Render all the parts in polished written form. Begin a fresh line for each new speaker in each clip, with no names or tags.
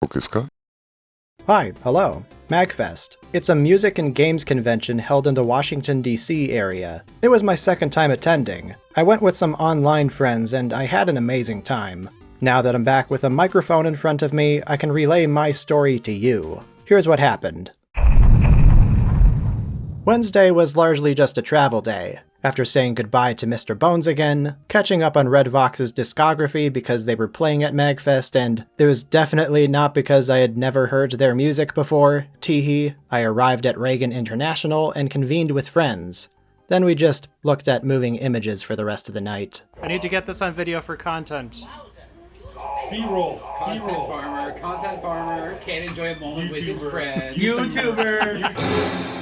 ですか?
Hi, hello. Magfest. It's a music and games convention held in the Washington, D.C. area. It was my second time attending. I went with some online friends and I had an amazing time. Now that I'm back with a microphone in front of me, I can relay my story to you. Here's what happened. Wednesday was largely just a travel day. After saying goodbye to Mr. Bones again, catching up on Red Vox's discography because they were playing at Magfest, and it was definitely not because I had never heard their music before, teehee, I arrived at Reagan International and convened with friends. Then we just looked at moving images for the rest of the night. I need to get this on video for content.
B-roll.
Content farmer, can't enjoy a moment with his friends.
YouTuber.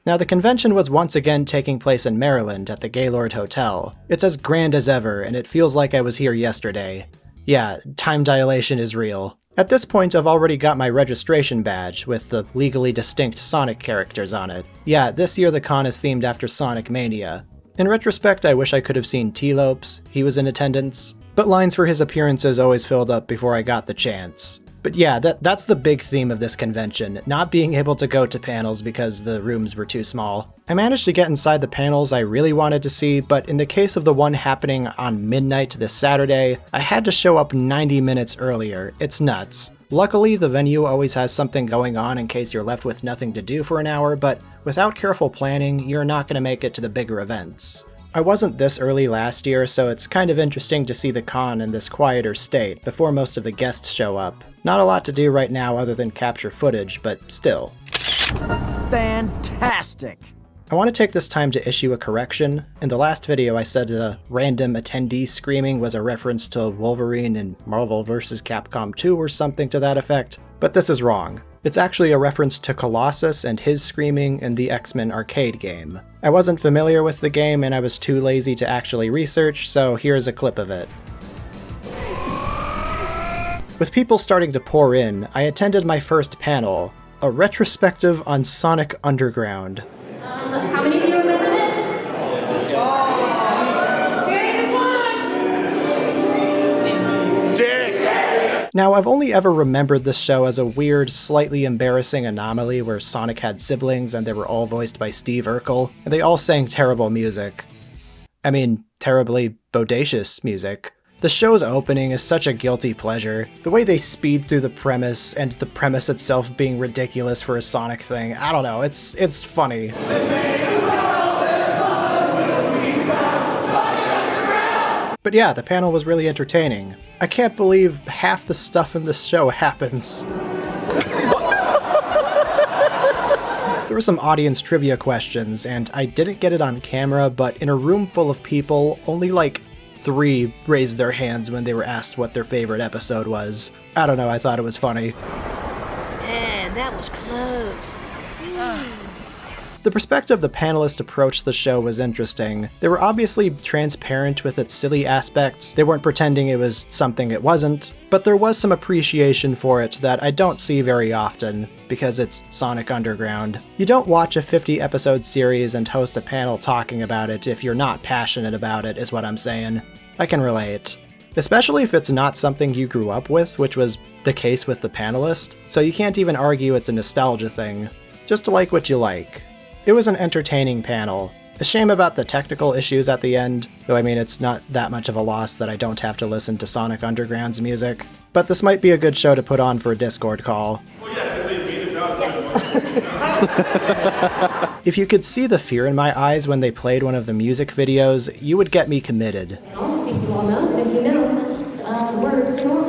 Now, the convention was once again taking place in Maryland at the Gaylord Hotel. It's as grand as ever, and it feels like I was here yesterday. Yeah, time dilation is real. At this point, I've already got my registration badge with the legally distinct Sonic characters on it. Yeah, this year the con is themed after Sonic Mania. In retrospect, I wish I could have seen T-Lopes. He was in attendance. But lines for his appearances always filled up before I got the chance. But yeah, that's the big theme of this convention, not being able to go to panels because the rooms were too small. I managed to get inside the panels I really wanted to see, but in the case of the one happening on midnight this Saturday, I had to show up 90 minutes earlier. It's nuts. Luckily, the venue always has something going on in case you're left with nothing to do for an hour, but without careful planning, you're not going to make it to the bigger events. I wasn't this early last year, so it's kind of interesting to see the con in this quieter state before most of the guests show up. Not a lot to do right now other than capture footage, but still.
Fantastic!
I want to take this time to issue a correction. In the last video I said the random attendee screaming was a reference to Wolverine in Marvel vs. Capcom 2 or something to that effect, but this is wrong. It's actually a reference to Colossus and his screaming in the X-Men arcade game. I wasn't familiar with the game and I was too lazy to actually research, so here's a clip of it. With people starting to pour in, I attended my first panel, a retrospective on Sonic Underground.
How many of you remember this?
Now, I've only ever remembered this show as a weird, slightly embarrassing anomaly where Sonic had siblings and they were all voiced by Steve Urkel, and they all sang terrible music. I mean, terribly bodacious music. The show's opening is such a guilty pleasure. The way they speed through the premise, and the premise itself being ridiculous for a Sonic thing, I don't know, it's funny. But yeah, the panel was really entertaining. I can't believe half the stuff in this show happens. There were some audience trivia questions, and I didn't get it on camera, but in a room full of people, only like 3 raised their hands when they were asked what their favorite episode was. I don't know, I thought it was funny.
Man, that was close.
The perspective the panelists approached the show was interesting. They were obviously transparent with its silly aspects. They weren't pretending it was something it wasn't, but there was some appreciation for it that I don't see very often, because it's Sonic Underground. You don't watch a 50-episode series and host a panel talking about it if you're not passionate about it, is what I'm saying. I can relate. Especially if it's not something you grew up with, which was the case with the panelist, so you can't even argue it's a nostalgia thing. Just like what you like. It was an entertaining panel. A shame about the technical issues at the end, though I mean it's not that much of a loss that I don't have to listen to Sonic Underground's music. But this might be a good show to put on for a Discord call. If you could see the fear in my eyes when they played one of the music videos, you would get me committed.
I don't think you all know, but if you know, words and all.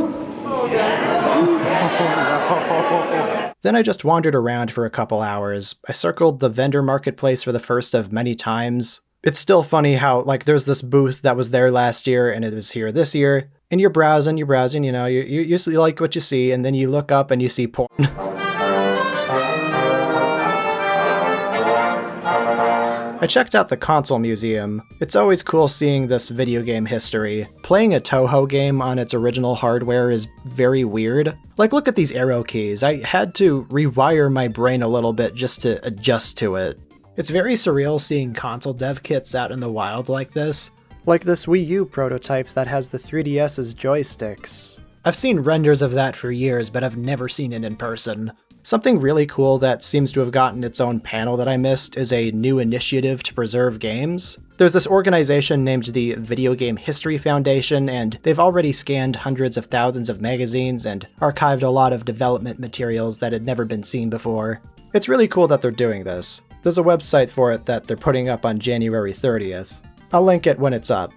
Then I just wandered around for a couple hours. I circled the vendor marketplace for the first of many times. It's still funny how, like, there's this booth that was there last year and it was here this year. And you're browsing, you know, you like what you see, and then you look up and you see porn. I checked out the console museum. It's always cool seeing this video game history. Playing a Toho game on its original hardware is very weird. Like, look at these arrow keys. I had to rewire my brain a little bit just to adjust to it. It's very surreal seeing console dev kits out in the wild like this. Like this Wii U prototype that has the 3DS's joysticks. I've seen renders of that for years, but I've never seen it in person. Something really cool that seems to have gotten its own panel that I missed is a new initiative to preserve games. There's this organization named the Video Game History Foundation, and they've already scanned hundreds of thousands of magazines and archived a lot of development materials that had never been seen before. It's really cool that they're doing this. There's a website for it that they're putting up on January 30th. I'll link it when it's up.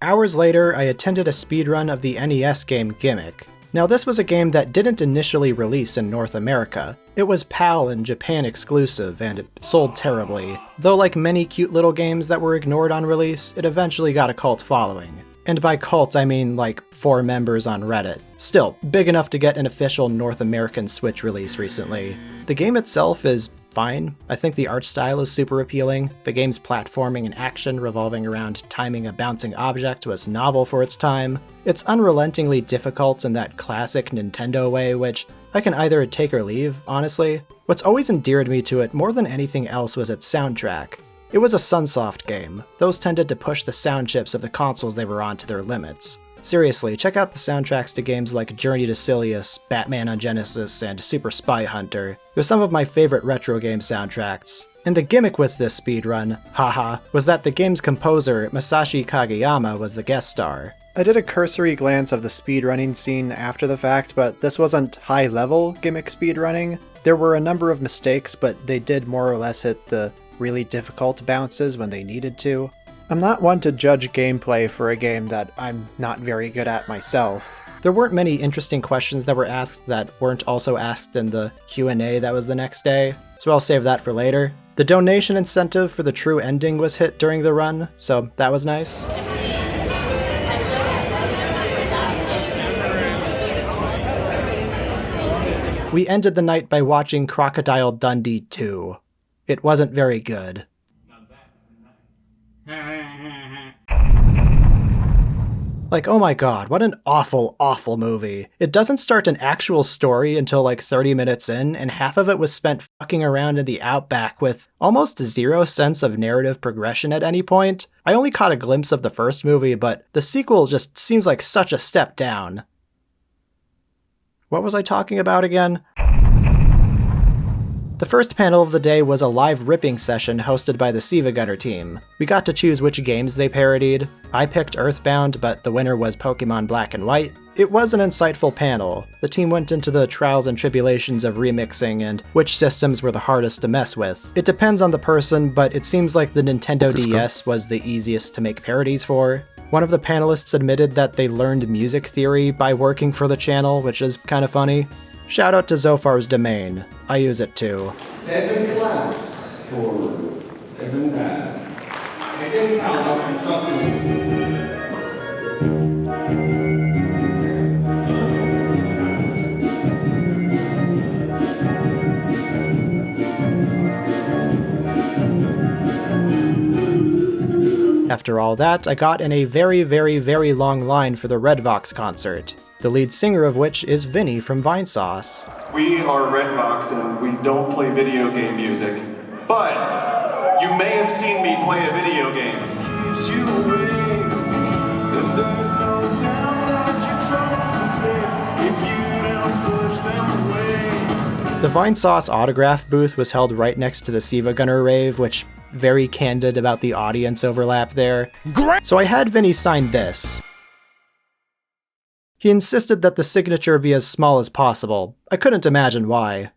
Hours later, I attended a speedrun of the NES game Gimmick. Now this was a game that didn't initially release in North America. It was PAL and Japan exclusive, and it sold terribly. Though like many cute little games that were ignored on release, it eventually got a cult following. And by cult, I mean like 4 members on Reddit. Still, big enough to get an official North American Switch release recently. The game itself is fine. I think the art style is super appealing. The game's platforming and action revolving around timing a bouncing object was novel for its time. It's unrelentingly difficult in that classic Nintendo way, which I can either take or leave, honestly. What's always endeared me to it more than anything else was its soundtrack. It was a Sunsoft game. Those tended to push the sound chips of the consoles they were on to their limits. Seriously, check out the soundtracks to games like Journey to Silius, Batman on Genesis, and Super Spy Hunter. They're some of my favorite retro game soundtracks. And the gimmick with this speedrun, haha, was that the game's composer, Masashi Kageyama, was the guest star. I did a cursory glance of the speedrunning scene after the fact, but this wasn't high-level Gimmick speedrunning. There were a number of mistakes, but they did more or less hit the really difficult bounces when they needed to. I'm not one to judge gameplay for a game that I'm not very good at myself. There weren't many interesting questions that were asked that weren't also asked in the Q&A that was the next day, so I'll save that for later. The donation incentive for the true ending was hit during the run, so that was nice. We ended the night by watching Crocodile Dundee 2. It wasn't very good. Like, oh my god, what an awful, awful movie. It doesn't start an actual story until like 30 minutes in, and half of it was spent fucking around in the outback with almost zero sense of narrative progression at any point. I only caught a glimpse of the first movie, but the sequel just seems like such a step down. What was I talking about again? The first panel of the day was a live ripping session hosted by the Siva Gunner team. We got to choose which games they parodied. I picked Earthbound, but the winner was Pokemon Black and White. It was an insightful panel. The team went into the trials and tribulations of remixing and which systems were the hardest to mess with. It depends on the person, but it seems like the Nintendo DS was the easiest to make parodies for. One of the panelists admitted that they learned music theory by working for the channel, which is kind of funny. Shout out to Zophar's Domain. I use it too.
7 claps for 7 bad. I didn't count up and trust me.
After all that, I got in a very, very, very long line for the Redvox concert, the lead singer of which is Vinny from Vinesauce.
We are Redvox and we don't play video game music, but you may have seen me play a video game. Keeps you awake. If there's no doubt that your troubles will stay, if you don't push them away.
The Vinesauce autograph booth was held right next to the Siva Gunner rave, which very candid about the audience overlap there. So I had Vinny sign this. He insisted that the signature be as small as possible. I couldn't imagine why.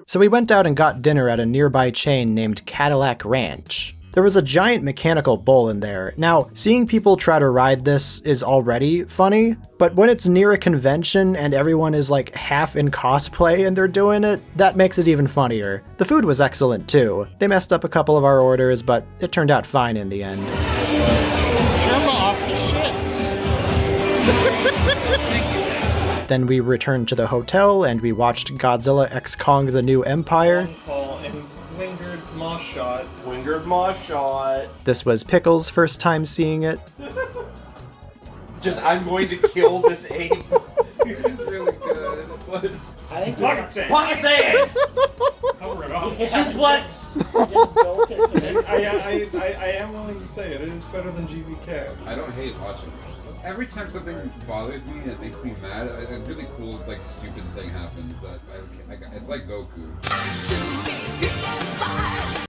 So we went out and got dinner at a nearby chain named Cadillac Ranch. There was a giant mechanical bull in there. Now, seeing people try to ride this is already funny, but when it's near a convention and everyone is like half in cosplay and they're doing it, that makes it even funnier. The food was excellent too. They messed up a couple of our orders, but it turned out fine in the end.
Off the shits.
Then we returned to the hotel and we watched Godzilla x Kong: The New Empire.
Wingard Moss Shot.
Wingard Moss Shot.
This was Pickle's first time seeing it.
Just, I'm going to kill this ape.
It's really good. But
Pocket sand.
Pocket sand!
Cover it up. Suplex! I am willing to say it is better than GVK.
I don't hate watching this. Every time something bothers me and it makes me mad, a really cool, like, stupid thing happens that it's like Goku.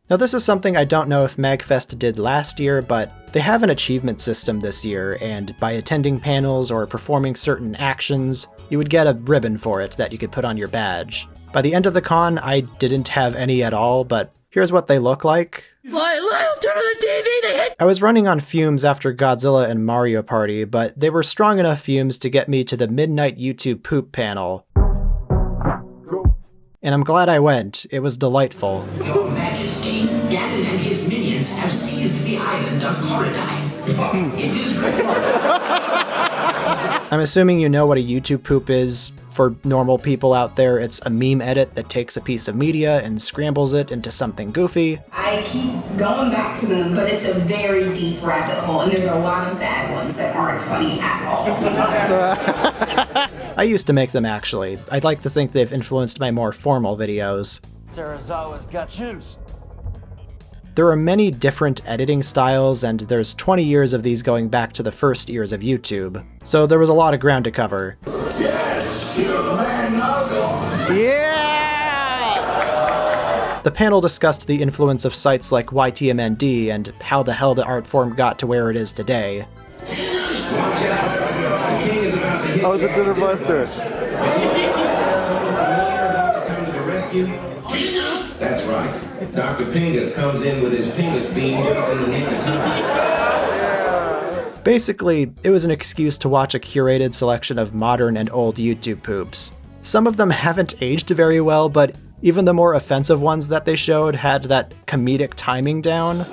Now this is something I don't know if Magfest did last year, but they have an achievement system this year, and by attending panels or performing certain actions, you would get a ribbon for it that you could put on your badge. By the end of the con, I didn't have any at all, but here's what they look like. I was running on fumes after Godzilla and Mario Party, but they were strong enough fumes to get me to the midnight YouTube poop panel. And I'm glad I went. It was delightful.
Your Majesty, Ganon and his minions have seized the island of Corridine. It is
I'm assuming you know what a YouTube poop is. For normal people out there, it's a meme edit that takes a piece of media and scrambles it into something goofy.
I keep going back to them, but it's a very deep rabbit hole, and there's a lot of bad ones that aren't funny at all.
I used to make them, actually. I'd like to think they've influenced my more formal videos.
Sarazawa's got juice.
There are many different editing styles, and there's 20 years of these going back to the first years of YouTube. So there was a lot of ground to cover.
Yes, you're the man now,
Yeah! The panel discussed the influence of sites like YTMND and how the hell the art form got to where it is today.
Watch out! The king is about to hit.
Oh, the dinner blaster.
Someone familiar about to come to the rescue? That's right. Dr. Pingus comes in with his Pingus beam just in the nick of time.
Basically, it was an excuse to watch a curated selection of modern and old YouTube poops. Some of them haven't aged very well, but even the more offensive ones that they showed had that comedic timing down.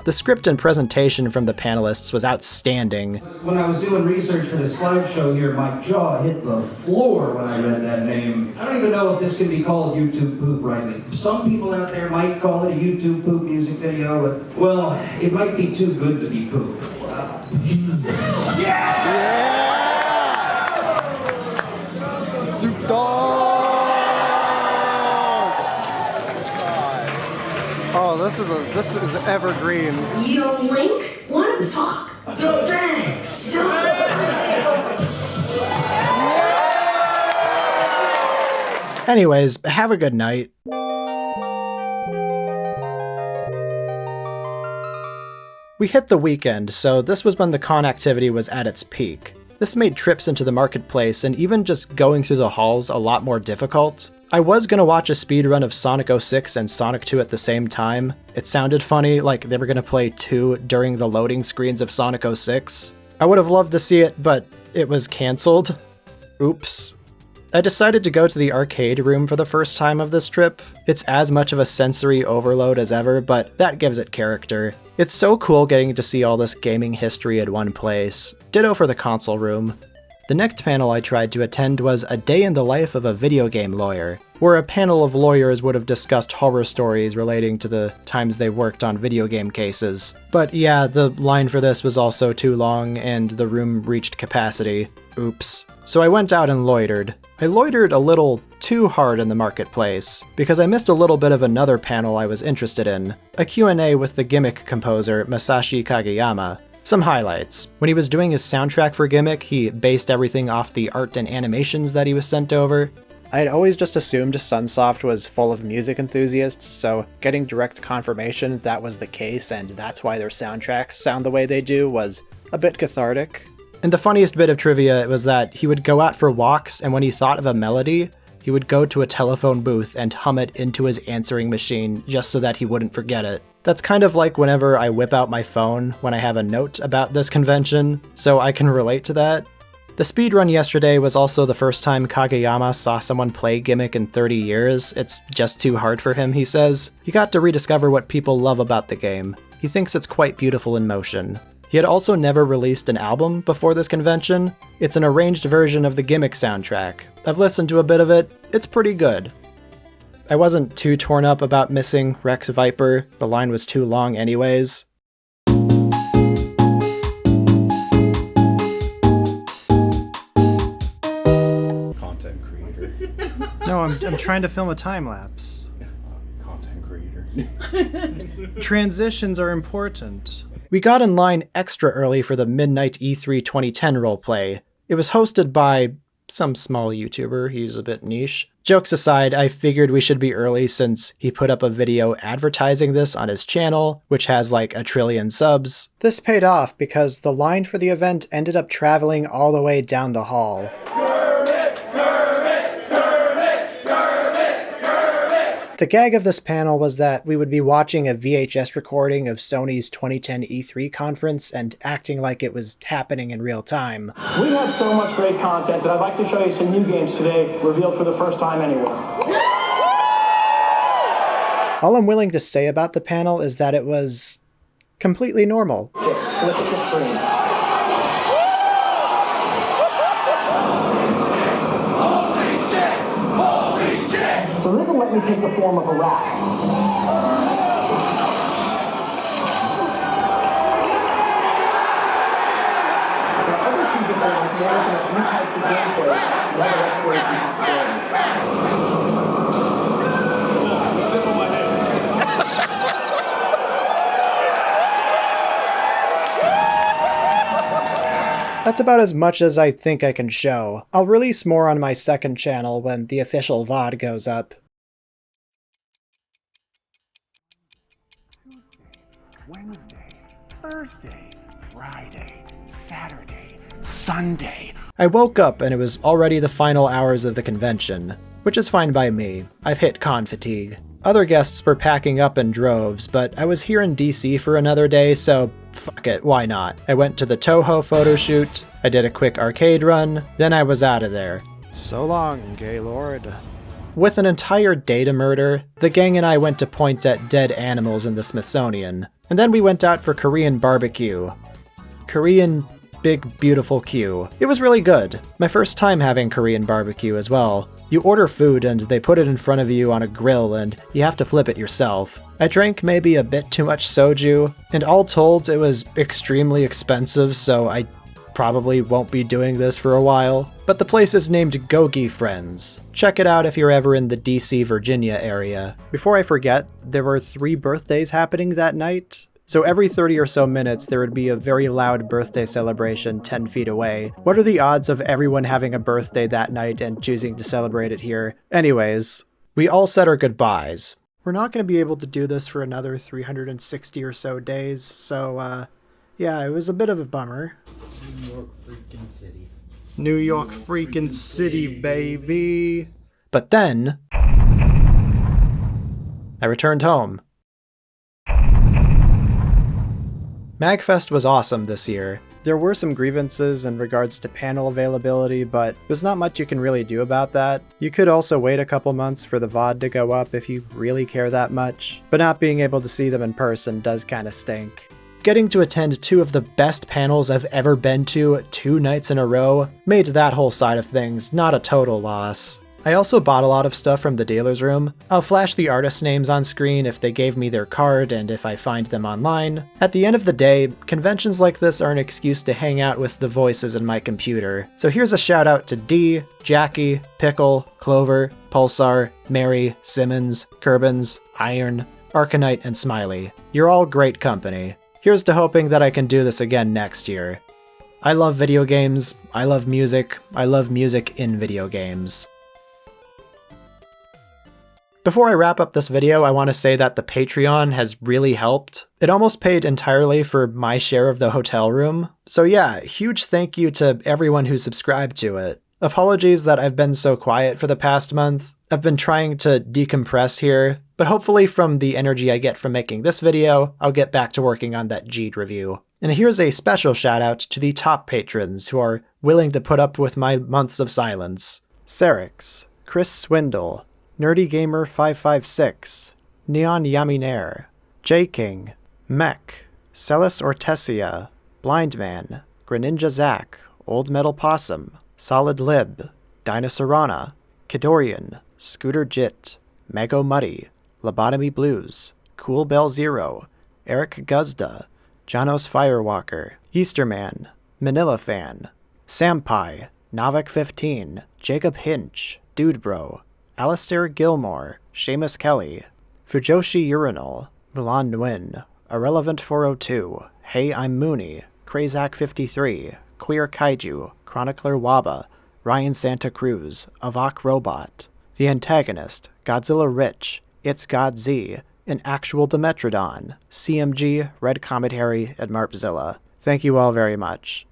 The script and presentation from the panelists was outstanding.
When I was doing research for this slideshow here, my jaw hit the floor when I read that name. I don't even know if this can be called YouTube poop rightly. Some people out there might call it a YouTube poop music video, but, well, it might be too good to be poop. Wow.
Yeah! Snoop Dogg! Oh, this is evergreen.
Yo, Link, wanna talk? Yo, thanks!
Anyways, have a good night. We hit the weekend, so this was when the con activity was at its peak. This made trips into the marketplace and even just going through the halls a lot more difficult. I was gonna watch a speedrun of Sonic 06 and Sonic 2 at the same time. It sounded funny, like they were gonna play 2 during the loading screens of Sonic 06. I would have loved to see it, but it was cancelled. Oops. I decided to go to the arcade room for the first time of this trip. It's as much of a sensory overload as ever, but that gives it character. It's so cool getting to see all this gaming history in one place. Ditto for the console room. The next panel I tried to attend was A Day in the Life of a Video Game Lawyer, where a panel of lawyers would have discussed horror stories relating to the times they worked on video game cases. But yeah, the line for this was also too long, and the room reached capacity. Oops. So I went out and loitered. I loitered a little too hard in the marketplace, because I missed a little bit of another panel I was interested in, a Q&A with the Gimmick composer Masashi Kageyama. Some highlights. When he was doing his soundtrack for Gimmick, he based everything off the art and animations that he was sent over. I had always just assumed Sunsoft was full of music enthusiasts, so getting direct confirmation that was the case and that's why their soundtracks sound the way they do was a bit cathartic. And the funniest bit of trivia was that he would go out for walks, and when he thought of a melody, he would go to a telephone booth and hum it into his answering machine just so that he wouldn't forget it. That's kind of like whenever I whip out my phone when I have a note about this convention, so I can relate to that. The speedrun yesterday was also the first time Kageyama saw someone play Gimmick in 30 years. It's just too hard for him, he says. He got to rediscover what people love about the game. He thinks it's quite beautiful in motion. He had also never released an album before this convention. It's an arranged version of the Gimmick soundtrack. I've listened to a bit of it. It's pretty good. I wasn't too torn up about missing Rex Viper. The line was too long anyways.
creator.
No, I'm trying to film a time lapse.
Content creator.
Transitions are important. We got in line extra early for the Midnight E3 2010 roleplay. It was hosted by some small YouTuber, he's a bit niche. Jokes aside, I figured we should be early since he put up a video advertising this on his channel, which has like 1 trillion subs. This paid off because the line for the event ended up traveling all the way down the hall. The gag of this panel was that we would be watching a VHS recording of Sony's 2010 E3 conference and acting like it was happening in real time.
We have so much great content that I'd like to show you some new games today, revealed for the first time anywhere.
All I'm willing to say about the panel is that it was completely normal.
Just flip at the screen. So this will let me take the form of a rat. There are other future forms that open up new types of gameplay and other exploration possibilities.
That's about as much as I think I can show. I'll release more on my second channel when the official VOD goes up.
Wednesday, Thursday, Friday, Saturday, Sunday.
I woke up and it was already the final hours of the convention, which is fine by me. I've hit con fatigue. Other guests were packing up in droves, but I was here in DC for another day, so fuck it, why not? I went to the Toho photo shoot, I did a quick arcade run, then I was out of there.
So long, Gaylord.
With an entire day to murder, the gang and I went to point at dead animals in the Smithsonian, and then we went out for Korean barbecue. Korean big beautiful Q. It was really good. My first time having Korean barbecue as well. You order food and they put it in front of you on a grill and you have to flip it yourself. I drank maybe a bit too much soju, and all told it was extremely expensive, so I probably won't be doing this for a while. But the place is named Gogi Friends. Check it out if you're ever in the DC, Virginia area. Before I forget, there were 3 birthdays happening that night. So every 30 or so minutes, there would be a very loud birthday celebration 10 feet away. What are the odds of everyone having a birthday that night and choosing to celebrate it here? Anyways, we all said our goodbyes. We're not going to be able to do this for another 360 or so days, so, yeah, it was a bit of a bummer.
New York freaking city.
New York freaking city, baby. But then, I returned home. Magfest was awesome this year. There were some grievances in regards to panel availability, but there's not much you can really do about that. You could also wait a couple months for the VOD to go up if you really care that much, but not being able to see them in person does kinda stink. Getting to attend 2 of the best panels I've ever been to 2 nights in a row made that whole side of things not a total loss. I also bought a lot of stuff from the dealer's room. I'll flash the artist names on screen if they gave me their card and if I find them online. At the end of the day, conventions like this are an excuse to hang out with the voices in my computer. So here's a shout out to D, Jackie, Pickle, Clover, Pulsar, Mary, Simmons, Kerbins, Iron, Arcanite, and Smiley. You're all great company. Here's to hoping that I can do this again next year. I love video games, I love music in video games. Before I wrap up this video, I want to say that the Patreon has really helped. It almost paid entirely for my share of the hotel room. So yeah, huge thank you to everyone who subscribed to it. Apologies that I've been so quiet for the past month. I've been trying to decompress here, but hopefully from the energy I get from making this video, I'll get back to working on that Jeed review. And here's a special shout out to the top patrons who are willing to put up with my months of silence. Serix, Chris Swindle, Nerdy Gamer 556, Neon Yaminair, J King, Mech, Celis Ortesia, Blindman, Greninja Zack, Old Metal Possum, Solid Lib, Dinosaurana, Kidorian, Scooter Jit, Mago Muddy, Lobotomy Blues, Cool Bell Zero, Eric Guzda, Janos Firewalker, Easterman, Manila Fan, Sampai, Navik15, Jacob Hinch, Dude Bro, Alistair Gilmore, Seamus Kelly, Fujoshi Urinal, Mulan Nguyen, Irrelevant402, Hey I'm Mooney, Krazak53, Queer Kaiju, Chronicler Waba, Ryan Santa Cruz, Avok Robot, The Antagonist, Godzilla Rich, It's God Z, An Actual Dimetrodon, CMG, Red Comet Harry, and Marpzilla. Thank you all very much.